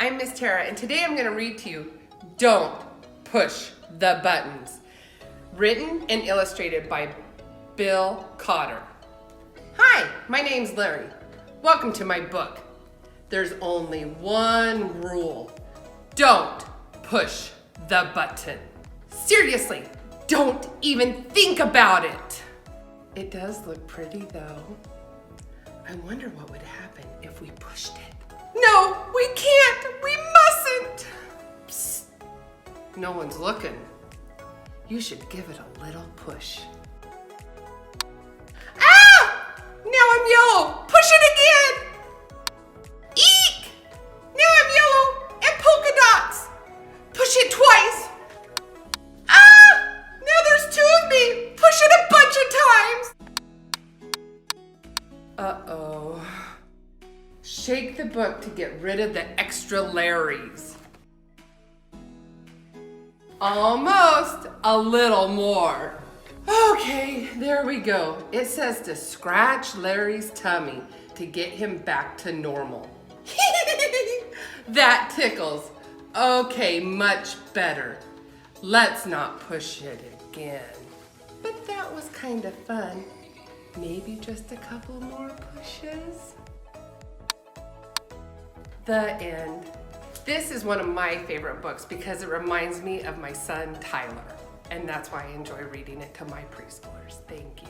I'm Miss Tara, and today I'm going to read to you Don't Push the Buttons, written and illustrated by Bill Cotter. Hi, my name's Larry. Welcome to my book. There's only one rule. Don't push the button. Seriously, don't even think about it. It does look pretty though. I wonder what would happen if we pushed it. No, we can't. We mustn't. Psst. No one's looking. You should give it a little push. Ah! Now I'm yellow. Push it again. Eek! Now I'm yellow and polka dots. Push it twice. Ah! Now there's two of me. Push it a bunch of times. Uh-oh. Shake the book to get rid of the extra Larrys. Almost. A little more. Okay, there we go. It says to scratch Larry's tummy to get him back to normal. That tickles. Okay, much better. Let's not push it again. But that was kind of fun. Maybe just a couple more pushes. The end. This is one of my favorite books because it reminds me of my son Tyler, and that's why I enjoy reading it to my preschoolers. Thank you.